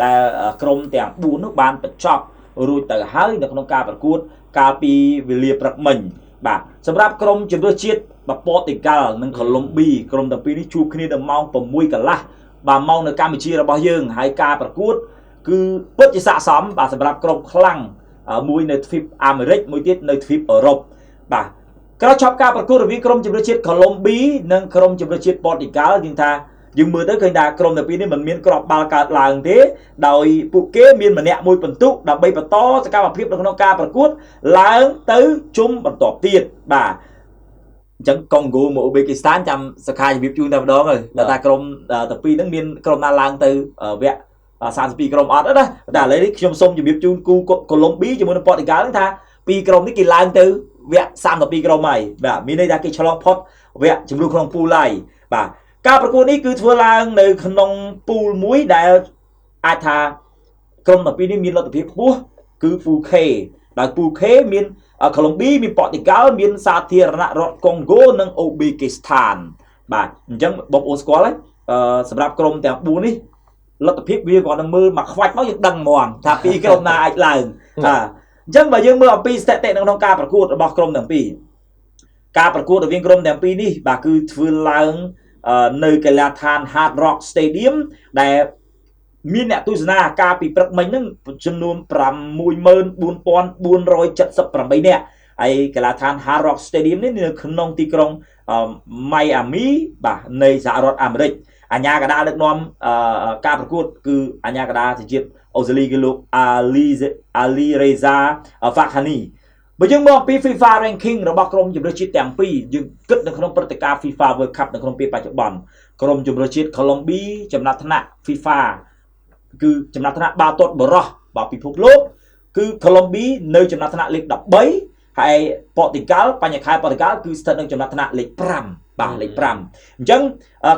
ដែលក្រុមទាំង4នោះបានបញ្ចប់រួចទៅហើយនៅក្នុងការប្រកួតកាលពីវេលាព្រឹកមិញបាទសម្រាប់ក្រុមជម្រើសជាតិប៉ូទុយហ្គាល់និងកូឡុំប៊ីក្រុមទាំងពីរនេះជួបគ្នានៅម៉ោង 6 កន្លះបាទម៉ោងនៅកម្ពុជារបស់យើងហើយការប្រកួតគឺពិតជាស័ក្តិសមបាទសម្រាប់ក្រុមខ្លាំងមួយនៅទ្វីបអាមេរិកមួយទៀតនៅទ្វីបអឺរ៉ុបបាទក្រោយចប់ការប្រកួតរវាងក្រុមជម្រើសជាតិកូឡុំប៊ីនិងក្រុមជម្រើសជាតិប៉ូទុយហ្គាល់យើងថាយើងមើលទៅឃើញថាក្រុមទាំងពីរនេះមិនមានគ្រាប់បាល់កើតឡើងទេដោយពួកគេមានម្នាក់មួយពិន្ទុដើម្បីបន្តសកម្មភាពនៅក្នុងការប្រកួតឡើងទៅជុំបន្ទាប់ទៀតបាទអញ្ចឹងកុងហ្គោមកអ៊ូបេគីស្ថានចាំសខាជំរាបជូនតែម្ដងហើយតែក្រុមទាំងពីរហ្នឹងមានក្រុមណាឡើងទៅវគ្គ32ក្រុមអត់ណាតែឥឡូវនេះខ្ញុំសូមជំរាបជូនគូកូឡុំប៊ីជាមួយនឹងប៉ូទុយហ្គាល់ហ្នឹងថាពីរក្រុមនេះគេឡើងទៅវគ្គ32ក្រុមហើយបាទមានន័យថាគេឆ្លងផុតវគ្គជម្រុះក្នុងពូលហើយបាទការប្រកួតនេះគឺធ្វើឡើងនៅក្នុងពូលមួយដែលអាចថាក្រុមទាំងពីរនេះមានលទ្ធភាពខ្ពស់គឺពូល K ដោយពូល K មានកូឡុំប៊ីមានប៉ូទុយហ្គាល់មានសាធារណរដ្ឋកុងហ្គោនិងអូប៊ីគីស្ថានបាទអញ្ចឹងបងប្អូនស្គាល់ហើយសម្រាប់ក្រុមទាំង4នេះលទ្ធភាពវាគាត់នឹងមើលមកខ្វាច់មកយើងដឹងហ្មងថាពីរក្រុមណាអាចឡើងអញ្ចឹងបើយើងមើលអំពីស្ថិតិនៅក្នុងការប្រកួតរបស់ក្រុមទាំងពីរការប្រកួតរវាងក្រុមទាំងពីរនេះបាទគឺធ្វើឡើងនៅកីឡដ្ឋាន Hard Rock Stadium ដែលមានអ្នកទស្សនាការពីព្រឹកមិញហ្នឹងចំនួន 64,478 នាក់ហើយកីឡដ្ឋាន Hard Rock Stadium នេះនៅក្នុងទីក្រុង Miami បាទនៃសហរដ្ឋអាមេរិកអាញាកណ្ដាលដឹកនាំការប្រកួតគឺអាញាកណ្ដាលជាតិអូស្ត្រាលីគឺលោកអាលីរេហ្សាហ្វាខានីបើយើងមកពី FIFA ranking របស់ក្រុមជម្រើសជាតិទាំងពីរយើងគិតនៅក្នុងព្រឹត្តិការណ៍ FIFA World Cup នៅក្នុងពេលបច្ចុប្បន្នក្រុមជម្រើសជាតិកូឡុំប៊ីចំណាត់ថ្នាក់ FIFA គឺចំណាត់ថ្នាក់បាល់ទាត់បរោះបាទពិភពលោកគឺកូឡុំប៊ីនៅចំណាត់ថ្នាក់លេខ 13 ហើយប៉ូទុយហ្គាល់បញ្ញខែប៉ូទុយហ្គាល់គឺស្ថិតនៅចំណាត់ថ្នាក់លេខ 5 បាទលេខ 5 អញ្ចឹង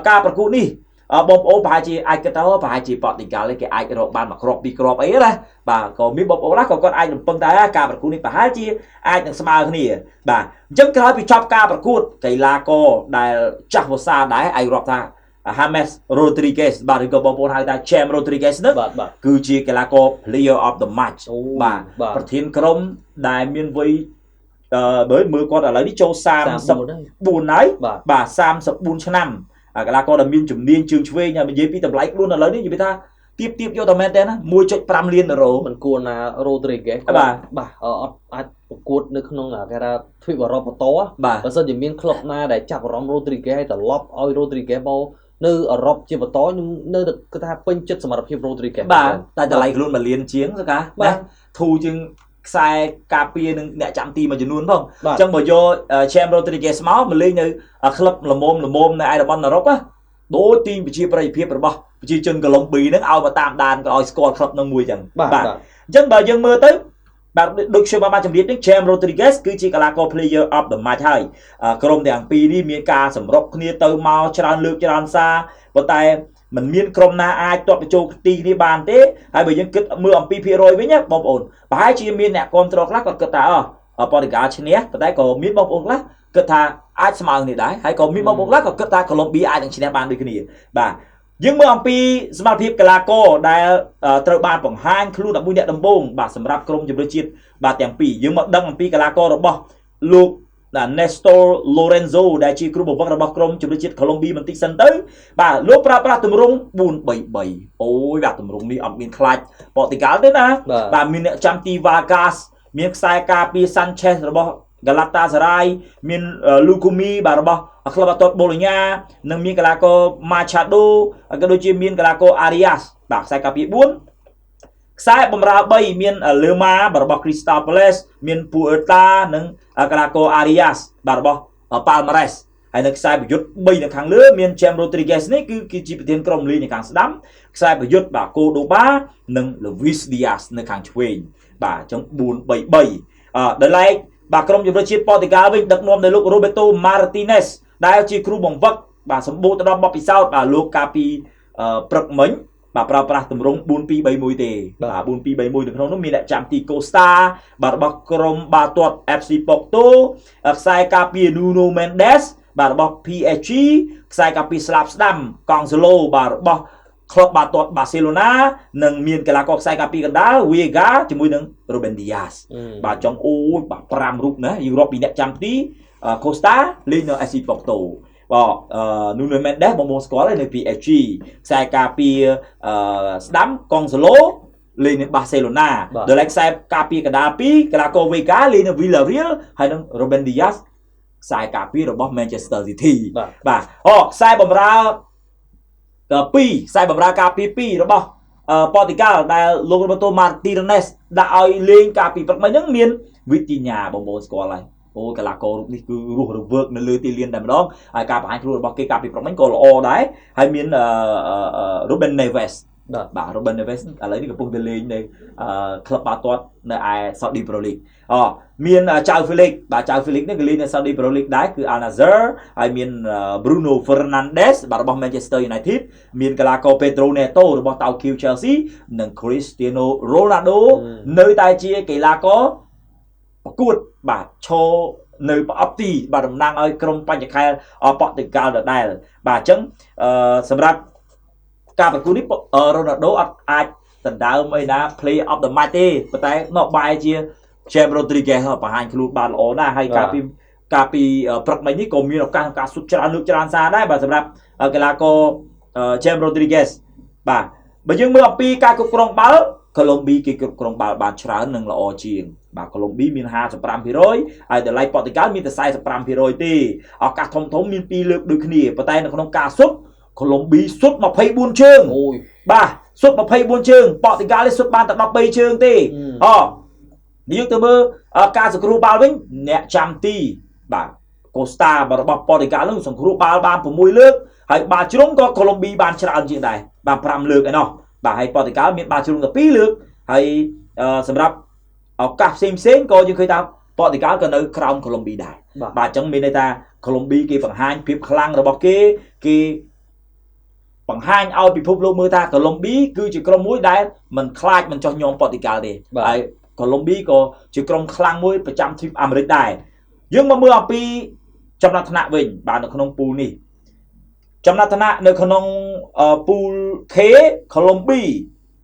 ការប្រកួតនេះបងប្អូនប្រហែលជាអាចគិតថាប្រហែលជាប៉ូទុយហ្គាល់គេអាចរកបានមួយគ្រាប់ពីរគ្រាប់អីណាបាទក៏មានបងប្អូនខ្លះក៏គាត់អាចរំពឹងតែការប្រកួតនេះប្រហែលជាអាចនឹងស្មើគ្នាបាទអញ្ចឹងក្រោយពីចប់ការប្រកួតកីឡាករដែលចាស់វស្សាដែរអាចរាប់ថា James Rodriguez បាទឬក៏បងប្អូនហៅថា James Rodriguez នោះគឺជាកីឡាករ Player of the Match បាទប្រធានក្រុមដែលមានវ័យបើមើលគាត់ឥឡូវនេះចូល34ហើយបាទ34ឆ្នាំកីឡាករដែលមានជំនាញជើងឆ្វេងហើយនិយាយពីតម្លៃខ្លួនឥឡូវនេះនិយាយថាទៀបយកតែមែនទេណា 1.5 លានដុល្លារមិនគួរណា Rodriguez បាទអត់អាចប្រកួតនៅក្នុងគេថាទ្វីបអឺរ៉ុបបន្តបើសិនជាមានក្លឹបណាដែលចាប់អារម្មណ៍ Rodriguez ហើយត្រឡប់ឲ្យ Rodriguez មកនៅអឺរ៉ុបជាបន្តខ្ញុំនៅគឺថាពេញចិត្តសមត្ថភាព Rodriguez បាទតែតម្លៃខ្លួន1លានជាងសកាណាធូរជាងខ្សែការពារនឹងអ្នកចាំទីមួយចំនួនផងអញ្ចឹងបើយក James Rodriguez មកលេងនៅក្លឹបល្មមនៅឯតំបន់អឺរ៉ុបដូចទីប្រជាប្រិយភាពរបស់ប្រជាជនកូឡុំប៊ីហ្នឹងឲ្យមកតាមដានក៏ឲ្យស្គាល់ក្លឹបនឹងមួយអញ្ចឹងបាទអញ្ចឹងបើយើងមើលទៅបាទដូចខ្ញុំបានជម្រាបនេះ James Rodriguez គឺជាកីឡាករ Player of the Match ហើយក្រុមទាំងពីរនេះមានការសម្រុកគ្នាទៅមកច្រើនលើកច្រើនសារប៉ុន្តែមិនមានក្រុមណាអាចទាត់បញ្ចូលទីគ្នាបានទេហើយបើយើងគិតមើលអំពីភាគរយវិញណាបងប្អូនប្រហែលជាមានអ្នកគ្រប់គ្រងខ្លះគាត់គិតថាប៉ូទុយហ្គាល់ឈ្នះប៉ុន្តែក៏មានបងប្អូនខ្លះគិតថាអាចស្មើគ្នាដែរហើយក៏មានបងប្អូនខ្លះក៏គិតថាកូឡុំប៊ីអាចនឹងឈ្នះបានដូចគ្នាបាទយើងមើលអំពីសមត្ថភាពកីឡាករដែលត្រូវបានបង្ហាញខ្លួន11អ្នកដំបូងបាទសម្រាប់ក្រុមជម្រើសជាតិបាទទាំងពីរយើងមកដឹងអំពីកីឡាកររបស់លោក Nestor Lorenzo ដែលជាគ្រូបង្វឹករបស់ក្រុមជម្រើសជាតិកូឡុំប៊ីបន្តិចសិនទៅបាទលោកប្រើប្រាស់ទម្រង់ 4-3-3 អូយបាទទម្រង់នេះអត់មានខ្លាចប៉ូទុយហ្គាល់ទេណាបាទមានអ្នកចាំទី Vargas មានខ្សែការពារ Sanchez របស់ Galatasaray មាន Lukumi បាទរបស់ក្លឹបអាតូតបូឡូញ៉ានិងមានកីឡាករ Machado ក៏ដូចជាមានកីឡាករ Arias បាទខ្សែការពារ 4 ខ្សែបម្រើ 3 មាន Lerma បាទរបស់ Crystal Palace មាន Puerta និងកីឡាករ Arias បាទរបស់ Palmeiras ហើយនៅខ្សែប្រយុទ្ធ3នៅខាងលើមាន James Rodriguez នេះគឺជាប្រធានក្រុមលេងនៅខាងស្ដាំខ្សែប្រយុទ្ធបាទ Cordoba និង Luis Diaz នៅខាងឆ្វេងបាទអញ្ចឹង 4-3-3 ដោយឡែកបាទក្រុមជម្រើសជាតិប៉ូទុយហ្គាល់វិញដឹកនាំដោយលោក Roberto Martinez ដែលជាគ្រូបង្វឹកបាទសម្បូរទៅដោយបទពិសោធន៍បាទលោកកាពីព្រឹកមិញបាទប្រើប្រាស់ទម្រង់ 4-2-3-1 ទេបាទ 4-2-3-1 នៅក្នុងនោះមានអ្នកចាំទី Costa បាទរបស់ក្រុមបាល់ទាត់ FC Porto ខ្សែការពារ Nuno Mendes បាទរបស់ PSG ខ្សែការពារស្លាប់ស្ដាំ Cancelo បាទរបស់ ក្លឹបបាល់ទាត់ Barcelona និងមានកីឡាករខ្សែការពារកណ្ដាល Vega ជាមួយនឹង Ruben Dias បាទចង់អូយបាទ5រូបណាយើងរាប់ពីអ្នកចាំទី Costa លេងនៅ FC Porto បាទNuno Mendes បងប្អូនស្គាល់ហើយនៅ PSG ខ្សែការពារស្ដាំ Gonzalo លេងនៅ Barcelona ដល់ឯខ្សែការពារកណ្ដាល2កីឡាករ Vega លេងនៅ Villarreal ហើយនឹង Ruben Dias ខ្សែការពាររបស់ Manchester City បាទខ្សែបម្រើ2ខ្សែបម្រើការពារ2របស់ប៉ូទុយហ្គាល់ដែលលោក Roberto Martinez ដាក់ឲ្យលេងការពីព្រឹកមិញហ្នឹងមាន Vitinha បងប្អូនស្គាល់ហើយកីឡាកររូបនេះគឺរស់រវើកនៅលើទីលានតែម្ដងហើយការបង្ហាញខ្លួនរបស់គេការពីព្រឹកមិញក៏ល្អដែរហើយមានRuben Neves បាទ Ruben Neves ឥឡូវនេះកំពុងតែលេងនៅក្លឹបបាល់ទាត់នៅឯ Saudi Pro League មានចៅ Felix បាទចៅ Felix នេះក៏លេងនៅ Saudi Pro League ដែរគឺ Al Nassr ហើយមាន Bruno Fernandes បាទរបស់ Manchester United មានកីឡាករ Pedro Neto របស់ Tokyo Chelsea និង Cristiano Ronaldo នៅតែជាកីឡាករប្រកួតបាទឈរនៅប្រអប់ទីបាទតំណាងឲ្យក្រុមបញ្ញខែលប៉ូទុយហ្គាល់ដដែលបាទអញ្ចឹងសម្រាប់ការប្រកួតនេះរ៉ូណាល់ដូអត់អាចដណ្ដើមអីណា play of the match ទេប៉ុន្តែមកបែរជា James Rodriguez បង្ហាញខ្លួនបានល្អណាស់ហើយការពីព្រឹកមិញនេះក៏មានឱកាសការស៊ុតច្រើនលើកច្រើនសារដែរបាទសម្រាប់កីឡាករ James Rodriguez បាទបើយើងមើលអំពីការគ្រប់គ្រងបាល់កូឡុំប៊ីគេគ្រប់គ្រងបាល់បានច្រើននិងល្អជាងបាទកូឡុំប៊ីមាន 55% ហើយតម្លៃប៉ូទុយហ្គាល់មានតែ 45% ទេឱកាសធំមាន2លើកដូចគ្នាប៉ុន្តែនៅក្នុងការស៊ុតកូឡុំប៊ីស៊ុត24ជើងអូយបាទស៊ុត24ជើងប៉ូទុយហ្គាល់នេះស៊ុតបានតែ13ជើងទេយើងទៅមើលការសង្គ្រោះបាល់វិញអ្នកចាំទីបាទកូស្តារបស់ប៉ូទុយហ្គាល់នឹងសង្គ្រោះបាល់បាន6លើកហើយបាល់ជ្រុងក៏កូឡុំប៊ីបានច្រើនជាងដែរបាន5លើកឯណោះបាទហើយប៉ូទុយហ្គាល់មានបាល់ជ្រុងតែ2លើកហើយសម្រាប់ឱកាសផ្សេងក៏យើងឃើញថាប៉ូទុយហ្គាល់ក៏នៅក្រោមកូឡុំប៊ីដែរបាទអញ្ចឹងមានន័យថាកូឡុំប៊ីគេបង្ហាញភាពខ្លាំងរបស់គេបង្ហាញឲ្យពិភពលោកមើលថាកូឡុំប៊ីគឺជាក្រុមមួយដែលមិនខ្លាចមិនចោះញោមប៉ូទុយហ្គាល់ទេហើយកូឡុំប៊ីក៏ជាក្រុមខ្លាំងមួយប្រចាំទ្វីបអាមេរិកដែរយើងមកមើលអំពីចំណាត់ថ្នាក់វិញបាទនៅក្នុងពូលនេះចំណាត់ថ្នាក់នៅក្នុងពូល K កូឡុំប៊ី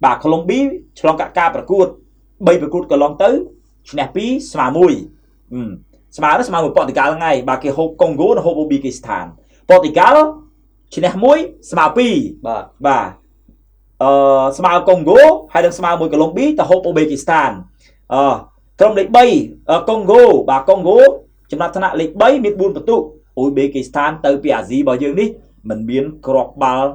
បាទកូឡុំប៊ីឆ្លងកាត់ការប្រកួត3ប្រកួតកន្លងទៅឈ្នះ2ស្មើ1ស្មើមួយប៉ូទុយហ្គាល់ហ្នឹងហើយបាទគេហូបកុងហ្គោនិងហូបអូប៊ីគីស្ថានប៉ូទុយហ្គាល់ឈ្នះ1ស្មើ2បាទស្មើកុងហ្គោហើយនឹងស្មើមួយកូឡុំប៊ីទៅហូបអូប៊ីគីស្ថានក្រុមលេខ3កុងហ្គោបាទកុងហ្គោចំណាត់ថ្នាក់លេខ3មាន4ពិន្ទុអូប៊ីគីស្ថានទៅពីអាស៊ីរបស់យើងនេះមិនមានគ្រាប់បាល់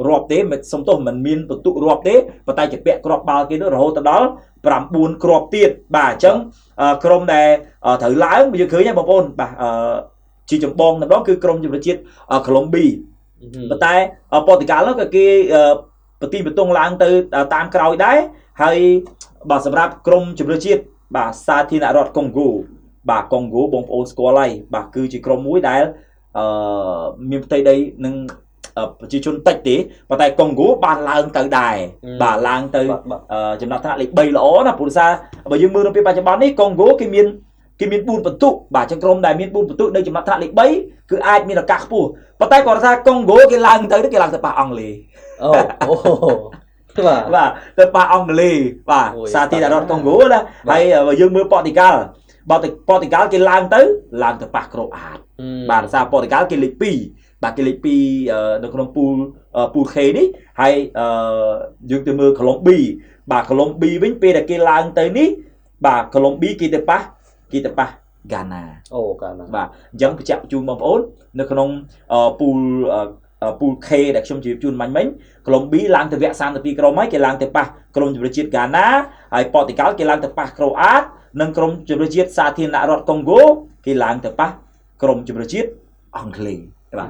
រាប់ទេមិនសុំទោសមិនមានពិន្ទុរាប់ទេប៉ុន្តែជាពាក់គ្រាប់បាល់គេនោះរហូតដល់9គ្រាប់ទៀតបាទអញ្ចឹងក្រុមដែលត្រូវឡើងយើងឃើញហើយបងប្អូនបាទជាចម្បងម្ដងគឺក្រុមជម្រើសជាតិកូឡុំប៊ីប៉ុន្តែប៉ូទុយហ្គាល់នោះក៏គេប្រទីបន្ទងឡើងទៅតាមក្រោយដែរហើយបាទសម្រាប់ក្រុមជម្រើសជាតិបាទសាធារណរដ្ឋកុងហ្គោបាទកុងហ្គោបងប្អូនស្គាល់ហើយបាទគឺជាក្រុមមួយដែលមានផ្ទៃដីនឹងប្រជាជនតិចទេប៉ុន្តែកុងហ្គោបានឡើងទៅដែរបាទឡើងទៅចំណាត់ថ្នាក់លេខ3ល្អណាព្រោះថាបើយើងមើលនៅពេលបច្ចុប្បន្ននេះកុងហ្គោគេមាន4ពិន្ទុបាទចឹងក្រុមដែលមាន4ពិន្ទុនៅចំណាត់ថ្នាក់លេខ3គឺអាចមានឱកាសខ្ពស់ប៉ុន្តែគាត់ថាកុងហ្គោគេឡើងទៅគេឡើងទៅប៉ះអង់គ្លេសបាទទៅប៉ះអង់គ្លេសបាទសាធារណរដ្ឋកុងហ្គោណាហើយយើងមើលប៉ូទុយហ្គាល់ប៉ូទុយហ្គាល់គេឡើងទៅប៉ះក្រូអាតបាទដោយសារប៉ូទុយហ្គាល់គេលេខ2បាទគេលេខ2នៅក្នុងពូល K នេះហើយយើងទៅមើលកូឡុំប៊ីបាទកូឡុំប៊ីវិញពេលដែលគេឡើងទៅនេះបាទកូឡុំប៊ីគេទៅប៉ះហ្គាណាហ្គាណាបាទអញ្ចឹងបញ្ជាក់ជូនបងប្អូននៅក្នុងពូល K ដែលខ្ញុំជម្រាបជូនមិញកូឡុំប៊ីឡើងទៅវគ្គ32ក្រុមហើយគេឡើងទៅប៉ះក្រុមជម្រើសជាតិហ្គាណាហើយប៉ូទុយហ្គាល់គេឡើងទៅប៉ះក្រូអាតនិងក្រុមជម្រើសជាតិសាធារណរដ្ឋកុងហ្គោគេឡើងទៅប៉ះក្រុមជម្រើសជាតិអង់គ្លេសបាទ